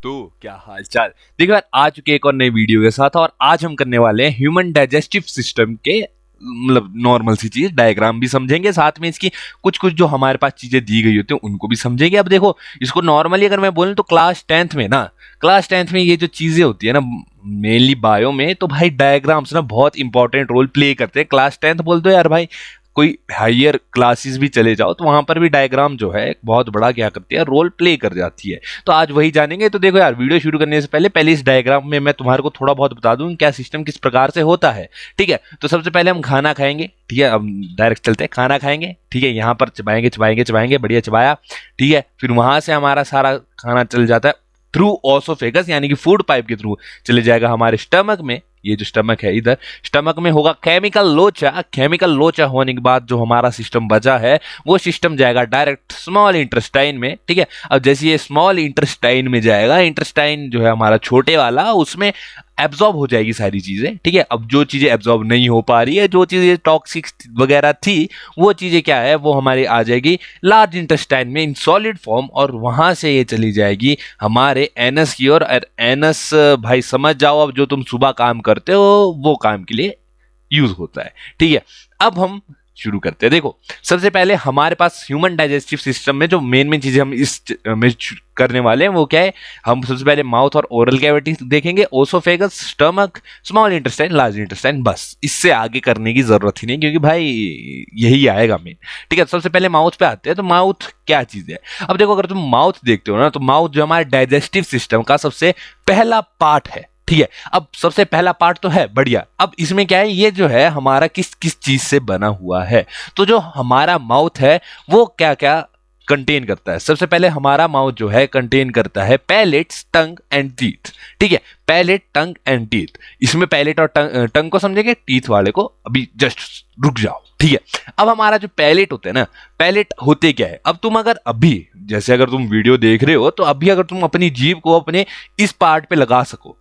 तो क्या हाल चाल। देखो यार, आ चुके एक और नई वीडियो के साथ, और आज हम करने वाले हैं ह्यूमन डाइजेस्टिव सिस्टम के मतलब नॉर्मल सी चीज डायग्राम भी समझेंगे, साथ में इसकी कुछ कुछ जो हमारे पास चीजें दी गई होती हैं उनको भी समझेंगे। अब देखो, इसको नॉर्मली अगर मैं बोलूं तो क्लास टेंथ में ये जो चीजें होती है ना, मेनली बायो में, तो भाई डायग्राम्स ना बहुत इंपॉर्टेंट रोल प्ले करते हैं। क्लास टेंथ बोल दो यार भाई, कोई हायर क्लासेस भी चले जाओ तो वहां पर भी डायग्राम जो है एक बहुत बड़ा क्या करती है, रोल प्ले कर जाती है। तो आज वही जानेंगे। तो देखो यार, वीडियो शुरू करने से पहले इस डायग्राम में मैं तुम्हारे को थोड़ा बहुत बता दूं क्या सिस्टम किस प्रकार से होता है। ठीक है, तो सबसे पहले हम खाना खाएंगे। ठीक है, अब डायरेक्ट चलते हैं, खाना खाएंगे। ठीक है, यहाँ पर चबाएंगे चबाएंगे चबाएंगे, बढ़िया चबाया। ठीक है, फिर वहां से हमारा सारा खाना चल जाता है थ्रू ओसोफेगस, यानी कि फूड पाइप के थ्रू चले जाएगा हमारे स्टमक में। ये जो स्टमक है, इधर स्टमक में होगा केमिकल लोचा। केमिकल लोचा होने के बाद जो हमारा सिस्टम बचा है वो सिस्टम जाएगा डायरेक्ट स्मॉल इंटेस्टाइन में। ठीक है, अब जैसे ये स्मॉल इंटेस्टाइन में जाएगा, इंटेस्टाइन जो है हमारा छोटे वाला, उसमें एब्जॉर्ब हो जाएगी सारी चीजें। ठीक है, अब जो चीजें एब्जॉर्ब नहीं हो पा रही है, जो चीजें टॉक्सिक वगैरह थी, वो चीजें क्या है, वो हमारी आ जाएगी लार्ज इंटेस्टाइन में इन सॉलिड फॉर्म, और वहां से ये चली जाएगी हमारे एनस की ओर। एनस भाई समझ जाओ, अब जो तुम सुबह काम करते हो वो काम के लिए यूज होता है। ठीक है, अब हम शुरू करते हैं। देखो, सबसे पहले हमारे पास ह्यूमन डाइजेस्टिव सिस्टम में जो मेन मेन चीजें हम इस में करने वाले हैं वो क्या है, हम सबसे पहले माउथ और ओरल कैविटी देखेंगे, oesophagus, stomach, small intestine, large intestine. बस इससे आगे करने की जरूरत ही नहीं, क्योंकि भाई यही आएगा मेन। ठीक है, सबसे पहले माउथ पे आते हैं। तो माउथ क्या चीज है? अब देखो, अगर तुम माउथ देखते हो ना, तो माउथ जो हमारे डाइजेस्टिव सिस्टम का सबसे पहला पार्ट है। ठीक है, अब सबसे पहला पार्ट तो है बढ़िया। अब इसमें क्या है, ये जो है हमारा किस किस चीज से बना हुआ है। तो जो हमारा माउथ है वो क्या क्या कंटेन करता है? सबसे पहले हमारा माउथ जो है कंटेन करता है पैलेट्स, टंग एंड टीथ। ठीक है, पैलेट, टंग एंड टीथ। इसमें पैलेट और टंग को समझेंगे, टीथ वाले को अभी जस्ट रुक जाओ। ठीक है, अब हमारा जो पैलेट होता है ना, पैलेट होते क्या है, अब तुम अगर अभी जैसे अगर तुम वीडियो देख रहे हो, तो अभी अगर तुम अपनी जीभ को अपने इस पार्ट पे लगा सको,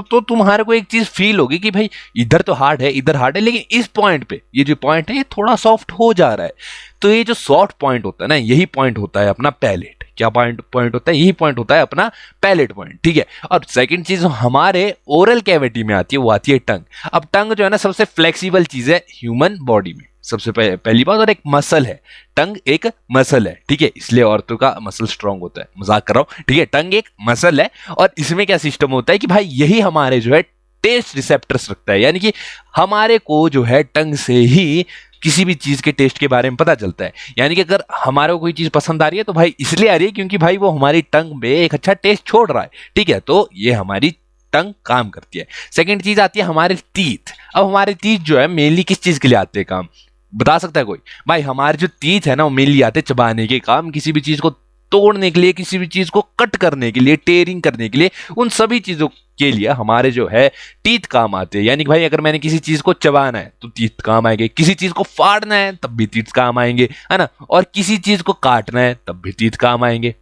तो तुम्हारे को एक चीज फील होगी कि भाई इधर तो हार्ड है, इधर हार्ड है, लेकिन इस पॉइंट पे ये जो पॉइंट है ये थोड़ा सॉफ्ट हो जा रहा है। तो ये जो सॉफ्ट पॉइंट होता है ना, यही पॉइंट होता है अपना पैलेट। क्या पॉइंट होता है? यही पॉइंट होता है अपना पैलेट पॉइंट। ठीक है, और सेकंड चीज हमारे ओरल कैविटी में आती है, वो आती है टंग। अब टंग जो है ना, सबसे फ्लेक्सिबल चीज है ह्यूमन बॉडी में, सबसे पहली बात, और एक मसल है। टंग एक मसल है। ठीक है, इसलिए औरतों का मसल स्ट्रांग होता है, मजाक कर रहा हूं। ठीक है, टंग एक मसल है, और इसमें क्या सिस्टम होता है कि भाई यही हमारे जो है टेस्ट रिसेप्टर्स रखता है, यानी कि हमारे को जो है टंग से ही किसी भी चीज के टेस्ट के बारे में पता चलता है। यानी कि अगर हमारे को कोई चीज पसंद आ रही है तो भाई इसलिए आ रही है क्योंकि भाई वो हमारी टंग में एक अच्छा टेस्ट छोड़ रहा है। ठीक है, तो ये हमारी टंग काम करती है। सेकंड चीज आती है हमारे टीथ। अब हमारे टीथ जो है मेनली किस चीज के लिए आते हैं काम, बता सकता है कोई? भाई हमारे जो टीथ है ना, वो मेनली आते हैं चबाने के काम, किसी भी चीज को तोड़ने के लिए, किसी भी चीज को कट करने के लिए, टेयरिंग करने के लिए, उन सभी चीजों के लिए हमारे जो है टीथ काम आते हैं। यानी कि भाई अगर मैंने किसी चीज को चबाना है तो टीथ काम आएंगे, किसी चीज को फाड़ना है तब भी टीथ काम आएंगे, है ना, और किसी चीज को काटना है तब भी टीथ काम आएंगे।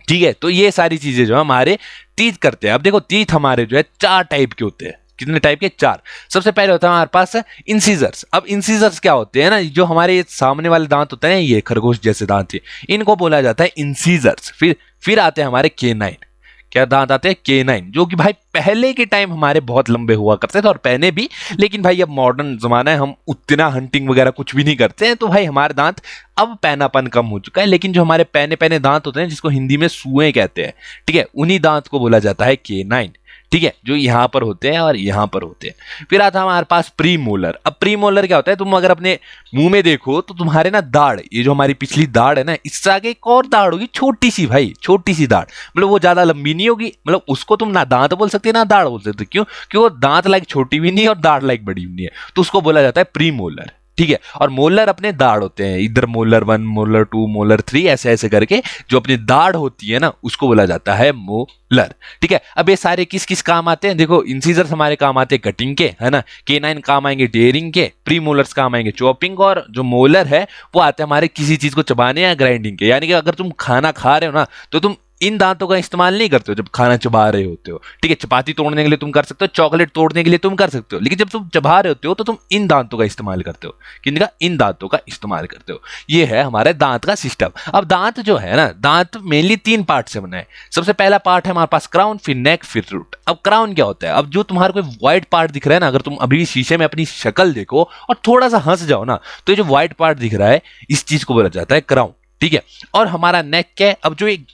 ठीक है, तो ये सारी चीजें जो हमारे टीथ करते हैं। अब देखो, टीथ हमारे जो है 4 टाइप के होते हैं। कितने टाइप के? 4। सबसे पहले होता है हमारे पास इंसीजर्स। अब इंसीजर्स क्या होते हैं ना, जो हमारे सामने वाले दांत होते हैं, ये खरगोश जैसे दांत है, इनको बोला जाता है इंसीजर्स। फिर आते हैं हमारे केनाइन। क्या दांत आते हैं? केनाइन, जो कि भाई पहले के टाइम हमारे बहुत लंबे हुआ करते थे और पहने भी, लेकिन भाई अब मॉडर्न जमाना है, हम उतना हंटिंग वगैरह कुछ भी नहीं करते हैं, तो भाई हमारे दांत अब पैनापन कम हो चुका है। लेकिन जो हमारे पैने पैने दांत होते हैं, जिसको हिंदी में सुएं कहते हैं, ठीक है, उन्हीं दांत को बोला जाता है केनाइन। ठीक है, जो यहाँ पर होते हैं और यहाँ पर होते हैं। फिर आता है हमारे पास प्रीमोलर। अब प्रीमोलर क्या होता है, तुम अगर अपने मुंह में देखो तो तुम्हारे ना दाढ़, ये जो हमारी पिछली दाढ़ है ना, इससे आगे एक और दाढ़ होगी, छोटी सी भाई, छोटी सी दाढ़, मतलब वो ज्यादा लंबी नहीं होगी, मतलब उसको तुम ना दांत बोल सकते ना दाढ़ बोल सकते। क्यों? क्योंकि वो दांत लाइक छोटी भी नहीं है और दाढ़ लाइक बड़ी भी नहीं है, तो उसको बोला जाता है प्रीमोलर। ठीक है, और मोलर अपने दाढ़ होते हैं, इधर मोलर 1, मोलर 2, मोलर 3, ऐसे ऐसे करके जो अपनी दाढ़ होती है ना, उसको बोला जाता है मोलर। ठीक है, अब ये सारे किस किस काम आते हैं? देखो, इंसीजर्स हमारे काम आते हैं कटिंग के, है ना, केनाइन काम आएंगे टेयरिंग के, प्री मोलर्स काम आएंगे चॉपिंग, और जो मोलर है वो आते हैं हमारे किसी चीज को चबाने या ग्राइंडिंग के। यानी कि अगर तुम खाना खा रहे हो ना, तो तुम इन दांतों का इस्तेमाल नहीं करते हो जब खाना चबा रहे होते हो, ठीक है। चपाती तोड़ने के लिए तुम कर सकते हो, चॉकलेट तोड़ने के लिए तुम कर सकते हो, लेकिन जब तुम चबा रहे होते हो तो तुम इन दांतों का इस्तेमाल करते हो। किनका? इन दांतों का इस्तेमाल करते हो। ये है हमारे दांत का सिस्टम। अब दांत जो है ना, दांत मेनली 3 पार्ट से बना है। सबसे पहला पार्ट है हमारे पास क्राउन, फिर नेक, फिर रूट। अब क्राउन क्या होता है? अब जो तुम्हारे कोई व्हाइट पार्ट दिख रहा है ना, अगर तुम अभी शीशे में अपनी शक्ल देखो और थोड़ा सा हंस जाओ ना, तो ये जो व्हाइट पार्ट दिख रहा है, इस चीज को बोला जाता है क्राउन, ठीक है। और हमारा नेक क्या है? अब जो एक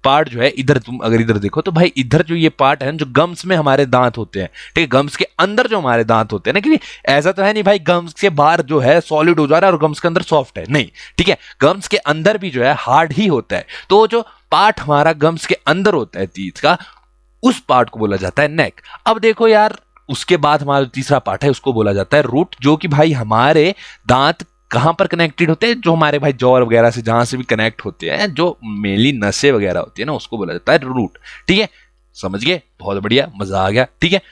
पार्ट जो है, इधर तुम अगर इधर देखो तो भाई इधर जो ये पार्ट है जो गम्स में हमारे दांत होते हैं, ठीक है। गम्स के अंदर जो हमारे दांत होते हैं ना, क्योंकि ऐसा तो है नहीं भाई गम्स के बाहर जो है सॉलिड हो जा रहा है और गम्स के अंदर सॉफ्ट है, नहीं, ठीक है। गम्स के अंदर भी जो है हार्ड ही होता है। तो जो पार्ट हमारा गम्स के अंदर होता है टीथ का, उस पार्ट को बोला जाता है नेक। अब देखो यार, उसके बाद हमारा तीसरा पार्ट है उसको बोला जाता है रूट, जो कि भाई हमारे दांत कहां पर कनेक्टेड होते हैं, जो हमारे भाई जॉ वगैरह से जहां से भी कनेक्ट होते हैं, जो मेनली नसें वगैरह होती है ना, उसको बोला जाता है रूट, ठीक है। समझ गए? बहुत बढ़िया, मजा आ गया, ठीक है।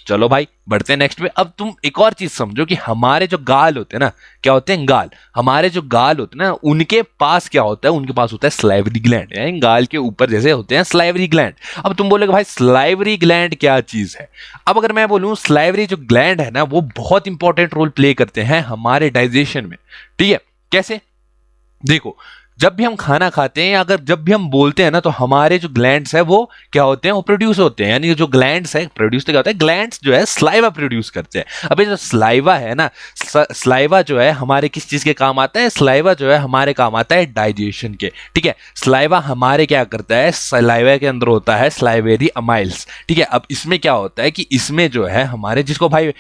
चलो भाई बढ़ते हैं नेक्स्ट पे। अब तुम एक और चीज समझो कि हमारे जो गाल होते हैं ना, क्या होते हैं? गाल। हमारे जो गाल होते हैं ना, उनके पास क्या होता है? उनके पास होता है स्लाइवरी ग्लैंड, यानी गाल के ऊपर जैसे होते हैं स्लाइवरी ग्लैंड। अब तुम बोलोगे भाई स्लाइवरी ग्लैंड क्या चीज है? अब अगर मैं बोलूं, स्लाइवरी जो ग्लैंड है ना, वो बहुत इंपॉर्टेंट रोल प्ले करते हैं हमारे डाइजेशन में, ठीक है। कैसे? देखो, जब भी हम खाना खाते हैं, अगर जब भी हम बोलते हैं ना, तो हमारे जो ग्लैंड्स है वो क्या होते हैं? वो प्रोड्यूस होते हैं। यानी जो ग्लैंड्स है, प्रोड्यूस तो क्या होता है? ग्लैंड्स जो है स्लाइवा प्रोड्यूस करते हैं। अब ये जो स्लाइवा है ना, स्लाइवा जो है हमारे किस चीज के काम आता है? स्लाइवा जो है हमारे काम आता है डाइजेशन के, ठीक है। स्लाइवा हमारे क्या करता है? स्लाइवा के अंदर होता है स्लाइवेरी अमाइल्स, ठीक है। अब इसमें क्या होता है कि इसमें जो है हमारे, जिसको भाई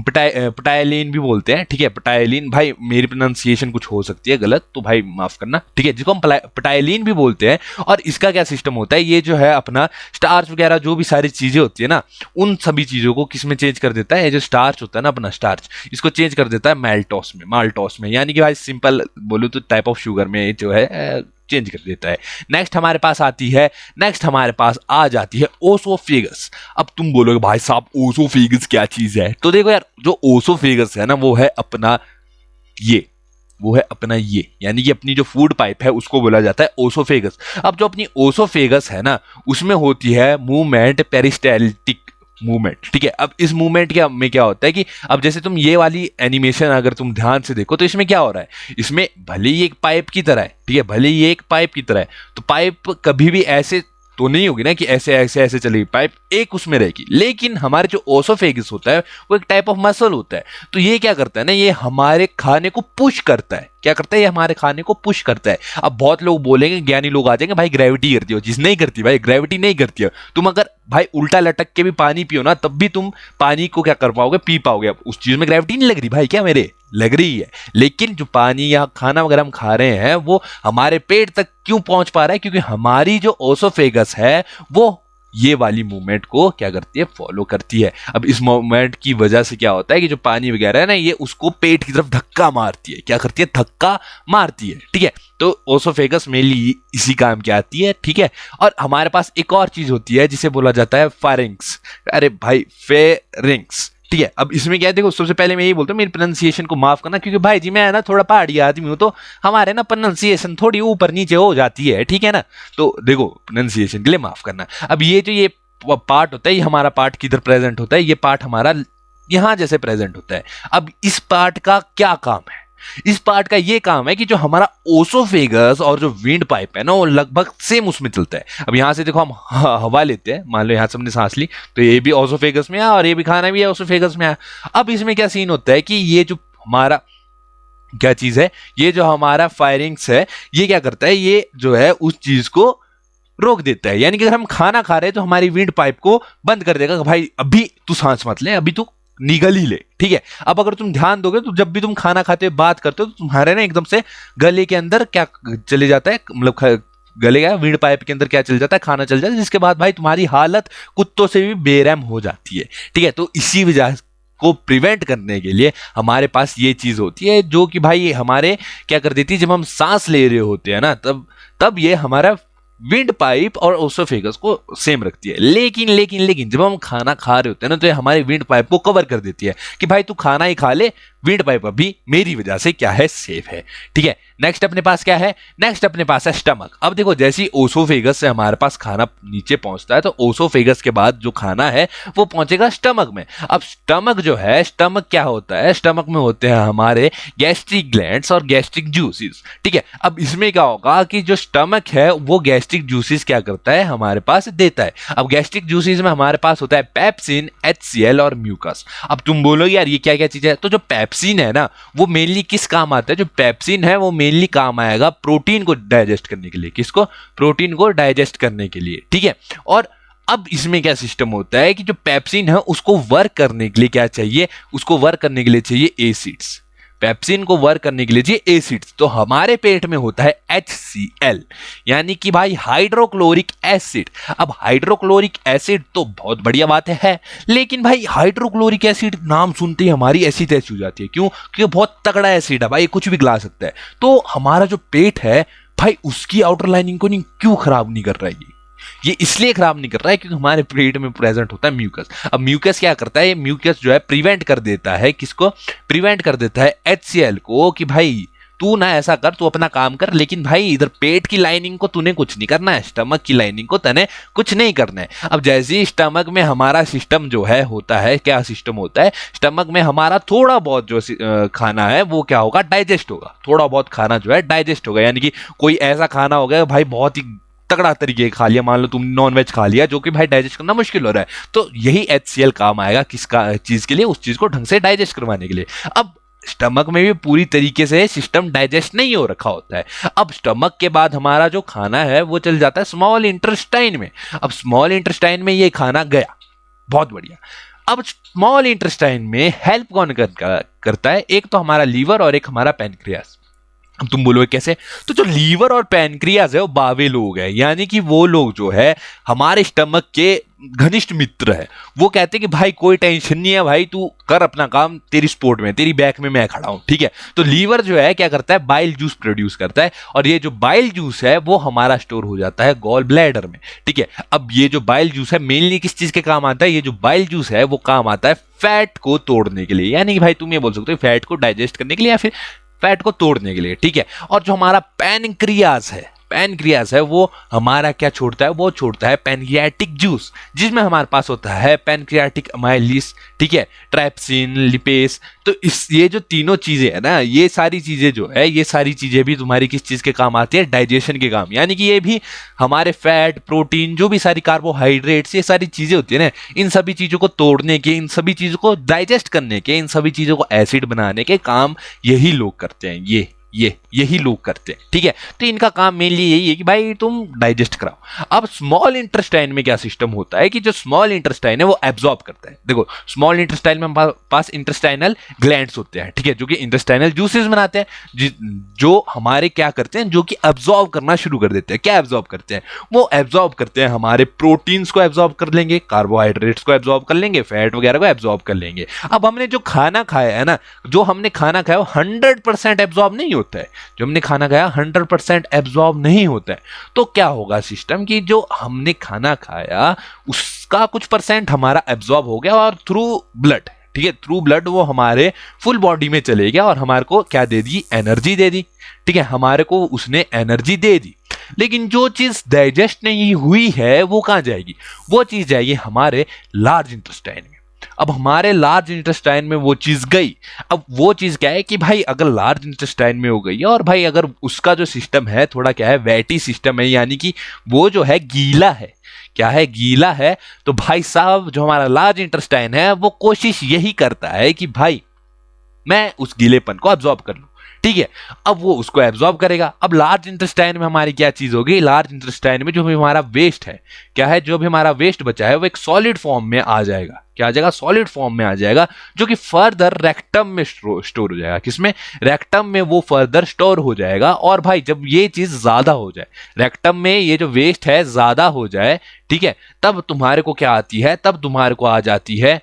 पटाइलिन भी बोलते हैं, ठीक है। पटाइलिन, भाई मेरी प्रोनाउंसिएशन कुछ हो सकती है गलत, तो भाई माफ करना, ठीक है। जिसको हम पटाइलिन भी बोलते हैं। और इसका क्या सिस्टम होता है? ये जो है अपना स्टार्च वगैरह जो भी सारी चीजें होती है ना, उन सभी चीजों को किस में चेंज कर देता है? ये जो स्टार्च होता है ना, अपना स्टार्च, इसको चेंज कर देता है माल्टोस में। यानी कि भाई सिंपल बोलो तो टाइप ऑफ शुगर में जो है चेंज कर देता है। नेक्स्ट हमारे पास आ जाती है ओसोफेगस। अब तुम बोलोगे भाई साहब ओसोफेगस क्या चीज है? तो देखो यार, जो ओसोफेगस है ना, वो है अपना ये, यानी कि अपनी जो फूड पाइप है उसको बोला जाता है ओसोफेगस। अब जो अपनी ओसोफेगस है ना, उसमें होती है मूवमेंट, पेरिस्टाल्टिक मूवमेंट, ठीक है। अब इस मूवमेंट में क्या होता है कि अब जैसे तुम ये वाली एनिमेशन अगर तुम ध्यान से देखो, तो इसमें क्या हो रहा है? इसमें भले ही एक पाइप की तरह है, ठीक है, भले ही एक पाइप की तरह है, तो पाइप कभी भी ऐसे तो नहीं होगी ना कि ऐसे ऐसे ऐसे चलेगी, पाइप एक उसमें रहेगी। लेकिन हमारे जो ओसोफेगस होता है वो एक टाइप ऑफ मसल होता है। तो ये क्या करता है ना, ये हमारे खाने को पुश करता है। क्या करता है? ये हमारे खाने को पुश करता है। अब बहुत लोग बोलेंगे, ज्ञानी लोग आ जाएंगे, भाई ग्रेविटी करती हो, जिस नहीं करती भाई, ग्रेविटी नहीं करती है। तुम अगर भाई उल्टा लटक के भी पानी पियो ना, तब भी तुम पानी को क्या कर पाओगे? पी पाओगे। अब उस चीज में ग्रेविटी नहीं लग रही भाई, क्या मेरे लग रही है। लेकिन जो पानी या खाना वगैरह हम खा रहे हैं वो हमारे पेट तक क्यों पहुंच पा रहा है? क्योंकि हमारी जो ओसोफेगस है वो ये वाली मूवमेंट को क्या करती है? फॉलो करती है। अब इस मूवमेंट की वजह से क्या होता है कि जो पानी वगैरह है ना, ये उसको पेट की तरफ धक्का मारती है। क्या करती है? धक्का मारती है, ठीक है। तो ओसोफेगस मेनली इसी काम की आती है, ठीक है। और हमारे पास एक और चीज होती है जिसे बोला जाता है फेरिंक्स। अरे भाई फेरिंक्स, ठीक है। अब इसमें क्या है? देखो, सबसे पहले मैं यही बोलता हूँ, मेरी प्रोनाउंसिएशन को माफ करना, क्योंकि भाई जी मैं ना थोड़ा पहाड़ी आदमी हूँ, तो हमारे ना प्रोनाउंसिएशन थोड़ी ऊपर नीचे हो जाती है, ठीक है ना। तो देखो, प्रोनाउंसिएशन के लिए माफ करना। अब ये जो ये पार्ट होता है, ये हमारा पार्ट किधर प्रेजेंट होता है? ये पार्ट हमारा यहां जैसे प्रेजेंट होता है। अब इस पार्ट का क्या काम है? इस पार्ट का ये काम है कि जो हमारा ओसोफेगस और जो विंड पाइप है ना, वो लगभग सेम उसमें चलता है। अब यहां से देखो, हम हवा लेते हैं, मान लो यहां से हमने सांस ली, तो ये भी ओसोफेगस में आया और ये भी खाना भी है ओसोफेगस में आया। अब इसमें क्या सीन होता है कि ये जो हमारा क्या चीज है, ये जो हमारा फायरिंग्स है, ये क्या करता है? ये जो है उस चीज को रोक देता है। यानी कि अगर हम खाना खा रहे हैं तो हमारी विंड पाइप को बंद कर देगा, भाई अभी तू सांस मत ले, अभी तू निगल ही ले, ठीक है। अब अगर तुम ध्यान दोगे तो जब भी तुम खाना खाते हो, बात करते हो, तो तुम्हारे ना एकदम से गले के अंदर क्या चले जाता है, मतलब गले का विंड पाइप के अंदर क्या चल जाता है? खाना चल जाता है, जिसके बाद भाई तुम्हारी हालत कुत्तों से भी बेरहम हो जाती है, ठीक है। तो इसी वजह को प्रिवेंट करने के लिए हमारे पास ये चीज होती है, जो कि भाई हमारे क्या कर देती है, जब हम सांस ले रहे होते हैं ना, तब ये हमारा विंड पाइप और ओसोफेगस को सेम रखती है। लेकिन जब हम खाना खा रहे होते हैं ना, तो ये हमारे विंड पाइप को कवर कर देती है कि भाई तू खाना ही खा ले, विंड पाइप अभी मेरी वजह से क्या है, सेफ है। ठीक है, नेक्स्ट अपने पास क्या है, नेक्स्ट अपने पास है स्टमक। अब देखो जैसे ही ओसोफेगस से हमारे पास खाना नीचे पहुंचता है तो ओसोफेगस के बाद जो खाना है वो पहुंचेगा स्टमक में। अब स्टमक जो है, स्टमक क्या होता है, स्टमक में होते हैं हमारे गैस्ट्रिक ग्लैंड्स और गैस्ट्रिक जूसेस। ठीक है, अब इसमें क्या होगा कि जो स्टमक है वो गैस्ट्रिक जूसेस क्या करता है, हमारे पास देता है। अब गैस्ट्रिक जूसेस में हमारे पास होता है पेप्सिन, HCl और म्यूकस। अब तुम बोलो यार ये क्या क्या चीज है, तो जो पेप्सिन है ना वो मेनली किस काम आता है, जो पेप्सिन है वो मेनली काम आएगा प्रोटीन को डाइजेस्ट करने के लिए। किसको, प्रोटीन को डाइजेस्ट करने के लिए। ठीक है, और अब इसमें क्या सिस्टम होता है कि जो पेप्सिन है उसको वर्क करने के लिए क्या चाहिए, उसको वर्क करने के लिए चाहिए एसिड्स। पेप्सिन को वर्क करने के लिए चाहिए एसिड्स। तो हमारे पेट में होता है HCl, यानी कि भाई हाइड्रोक्लोरिक एसिड। अब हाइड्रोक्लोरिक एसिड तो बहुत बढ़िया बात है, लेकिन भाई हाइड्रोक्लोरिक एसिड नाम सुनते ही हमारी ऐसी तैसी हो जाती है। क्यों, क्योंकि बहुत तगड़ा एसिड है भाई, कुछ भी गला सकता है। तो हमारा जो पेट है भाई उसकी आउटर लाइनिंग को नहीं क्यों खराब नहीं कर रहा है, ये इसलिए खराब नहीं कर रहा है क्योंकि हमारे पेट में प्रेजेंट होता है म्यूकस। अब म्यूकस क्या करता है, ये म्यूकस जो है प्रिवेंट कर देता है, किसको, प्रिवेंट कर देता है HCl को, कि भाई तू ना ऐसा कर, तू अपना काम कर, लेकिन भाई इधर पेट की लाइनिंग को तूने कुछ नहीं करना है, स्टमक की लाइनिंग को तने कुछ नहीं करना है। अब जैसे ही स्टमक में हमारा सिस्टम जो है होता है, क्या सिस्टम होता है, स्टमक में हमारा थोड़ा बहुत जो खाना है वो क्या होगा, डाइजेस्ट होगा। थोड़ा बहुत खाना जो है डाइजेस्ट होगा, यानी कि कोई ऐसा खाना हो गया भाई बहुत ही तगड़ा तरीके खा लिया, मान लो तुम नॉन वेज खा लिया जो कि भाई डाइजेस्ट करना मुश्किल हो रहा है, तो यही HCl काम आएगा किसका, चीज के लिए, उस चीज को ढंग से डाइजेस्ट करवाने के लिए। अब स्टमक में भी पूरी तरीके से सिस्टम डाइजेस्ट नहीं हो रखा होता है। अब स्टमक के बाद हमारा जो खाना है वो चल जाता है स्मॉल इंटेस्टाइन में। अब स्मॉल इंटेस्टाइन में ये खाना गया, बहुत बढ़िया। अब स्मॉल इंटेस्टाइन में हेल्प कौन करता है, एक तो हमारा लीवर और एक हमारा पैनक्रियास। अब तुम बोलोगे कैसे, तो जो लीवर और पैनक्रियास है वो बावे लोग हैं, यानी कि वो लोग जो है हमारे स्टमक के घनिष्ठ मित्र है। वो कहते हैं कि भाई कोई टेंशन नहीं है, भाई तू कर अपना काम, तेरी सपोर्ट में, तेरी बैक में मैं खड़ा हूं। ठीक है, तो लीवर जो है क्या करता है, बाइल जूस प्रोड्यूस करता है, और ये जो बाइल जूस है वो हमारा स्टोर हो जाता है गॉल ब्लैडर में। ठीक है, अब ये जो बाइल जूस है मेनली किस चीज के काम आता है, ये जो बाइल जूस है वो काम आता है फैट को तोड़ने के लिए, यानी कि भाई तुम ये बोल सकते हो फैट को डाइजेस्ट करने के लिए या फिर फैट को तोड़ने के लिए। ठीक है, और जो हमारा पैनक्रियास है, पैनक्रियास है वो हमारा क्या छोड़ता है, वो छोड़ता है पैनक्रियाटिक जूस, जिसमें हमारे पास होता है पैनक्रियाटिक अमाइलिस, ठीक है, ट्राइप्सिन, लिपेस। तो ये जो तीनों चीजें है ना, ये सारी चीजें जो है, ये सारी चीजें भी तुम्हारी किस चीज के काम आती है, डाइजेशन के काम। यानी कि ये भी हमारे फैट, प्रोटीन, जो भी सारी कार्बोहाइड्रेट्स, ये सारी चीजें होती है ना, इन सभी चीजों को तोड़ने के, इन सभी चीजों को डाइजेस्ट करने के, इन सभी चीजों को एसिड बनाने के काम यही लोग करते हैं, यही लोग करते हैं। ठीक है, तो इनका काम मेनली यही है कि भाई तुम डाइजेस्ट कराओ। अब स्मॉल इंटेस्टाइन में क्या सिस्टम होता है कि जो स्मॉल इंटेस्टाइन है वो एब्जॉर्ब करता है। देखो स्मॉल इंटेस्टाइन में हमारे पास इंटेस्टाइनल ग्लैंड्स होते हैं, ठीक है, जो कि इंटेस्टाइनल जूसेस बनाते हैं, जो हमारे क्या करते हैं, जो कि एब्जॉर्ब करना शुरू कर देते हैं। क्या एब्जॉर्ब करते हैं, वो एब्जॉर्ब करते हैं हमारे प्रोटीन्स को एब्जॉर्ब कर लेंगे, कार्बोहाइड्रेट्स को एब्जॉर्ब कर लेंगे, फैट वगैरह को एब्जॉर्ब कर लेंगे। अब हमने जो खाना खाया है ना, जो हमने खाना खाया वो 100% एब्जॉर्ब नहीं होता है, जो हमने खाना खाया 100% एब्जॉर्ब नहीं होता है। तो क्या होगा सिस्टम की, जो हमने खाना खाया उसका कुछ परसेंट हमारा एब्जॉर्ब हो गया और थ्रू ब्लड, ठीक है, थ्रू ब्लड वो हमारे फुल बॉडी में चले गया और हमारे को क्या दे दी, एनर्जी दे दी। ठीक है, हमारे को उसने एनर्जी दे दी। लेकिन जो चीज डाइजेस्ट नहीं हुई है वो कहां जाएगी, वो चीज जाएगी हमारे लार्ज इंटेस्टाइन में। अब हमारे लार्ज इंटेस्टाइन में वो चीज गई। अब वो चीज क्या है कि भाई अगर लार्ज इंटेस्टाइन में हो गई और भाई अगर उसका जो सिस्टम है थोड़ा क्या है, वैटी सिस्टम है, यानी कि वो जो है गीला है, क्या है, गीला है, तो भाई साहब जो हमारा लार्ज इंटेस्टाइन है वो कोशिश यही करता है कि भाई मैं उस गीलेपन को एब्जॉर्ब कर लूं। ठीक है, अब वो उसको एब्जॉर्ब करेगा। अब लार्ज इंटेस्टाइन में हमारी क्या चीज होगी, लार्ज इंटेस्टाइन में जो भी हमारा वेस्ट है, क्या है, जो भी हमारा वेस्ट बचा है वो एक सॉलिड फॉर्म में आ जाएगा। क्या आ जाएगा, सॉलिड फॉर्म में आ जाएगा, जो कि फर्दर रेक्टम में स्टोर हो जाएगा। किसमें, रेक्टम में वो फर्दर स्टोर हो जाएगा। और भाई जब ये चीज ज्यादा हो जाए, रेक्टम में ये जो वेस्ट है ज्यादा हो जाए, ठीक है, तब तुम्हारे को क्या आती है, तब तुम्हारे को आ जाती है,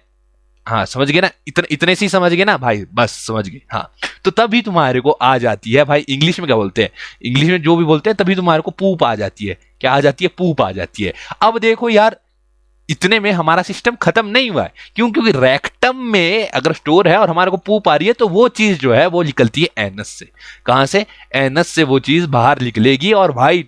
हाँ समझ गए ना, इतने से ही समझ गए ना भाई, बस समझ गए, हाँ। तो तभी तुम्हारे को आ जाती है भाई, इंग्लिश में क्या बोलते हैं, इंग्लिश में जो भी बोलते हैं, तभी तुम्हारे को पूप आ जाती है। क्या आ जाती है, पूप आ जाती है। अब देखो यार, इतने में हमारा सिस्टम खत्म नहीं हुआ है। क्यों? क्योंकि रेक्टम में अगर स्टोर है और हमारे को पूप आ रही है तो वो चीज जो है वो निकलती है एनस से। कहां से? एनस से वो चीज बाहर निकलेगी और भाई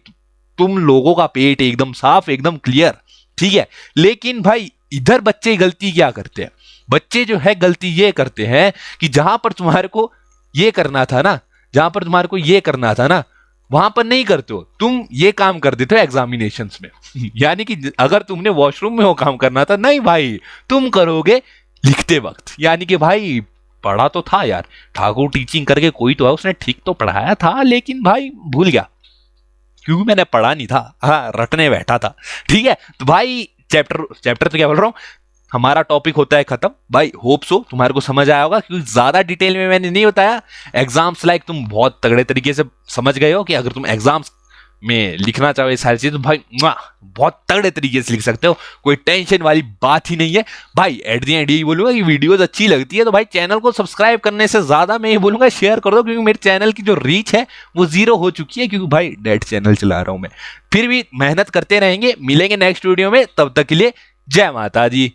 तुम लोगों का पेट एकदम साफ, एकदम क्लियर। ठीक है, लेकिन भाई इधर बच्चे गलती क्या करते हैं? बच्चे जो है गलती ये करते हैं कि जहां पर तुम्हारे को ये करना था ना, जहां पर तुम्हारे को ये करना था ना, वहां पर नहीं करते हो, तुम ये काम कर देते हो एग्जामिनेशंस में। यानी कि अगर तुमने वॉशरूम में वो काम करना था, नहीं भाई, तुम करोगे लिखते वक्त। यानी कि भाई पढ़ा तो था यार, ठाकुर टीचिंग करके कोई तो है, उसने ठीक तो पढ़ाया था, लेकिन भाई भूल गया क्योंकि मैंने पढ़ा नहीं था, हाँ रटने बैठा था। ठीक है, तो भाई चैप्टर चैप्टर तो क्या बोल रहा हूँ, हमारा टॉपिक होता है खत्म। भाई होप सो तुम्हारे को समझ आया होगा, क्योंकि ज्यादा डिटेल में मैंने नहीं बताया। एग्जाम्स लाइक तुम बहुत तगड़े तरीके से समझ गए हो कि अगर तुम एग्जाम्स में लिखना चाहो ये सारी चीज तो भाई बहुत तगड़े तरीके से लिख सकते हो, कोई टेंशन वाली बात ही नहीं है। भाई एट दी एंड यही बोलूंगा कि वीडियोस अच्छी लगती है तो भाई चैनल को सब्सक्राइब करने से ज्यादा मैं ये बोलूंगा शेयर कर दो, क्योंकि मेरे चैनल की जो रीच है वो 0 हो चुकी है, क्योंकि भाई डेड चैनल चला रहा हूं मैं। फिर भी मेहनत करते रहेंगे, मिलेंगे नेक्स्ट वीडियो में, तब तक के लिए जय माता जी।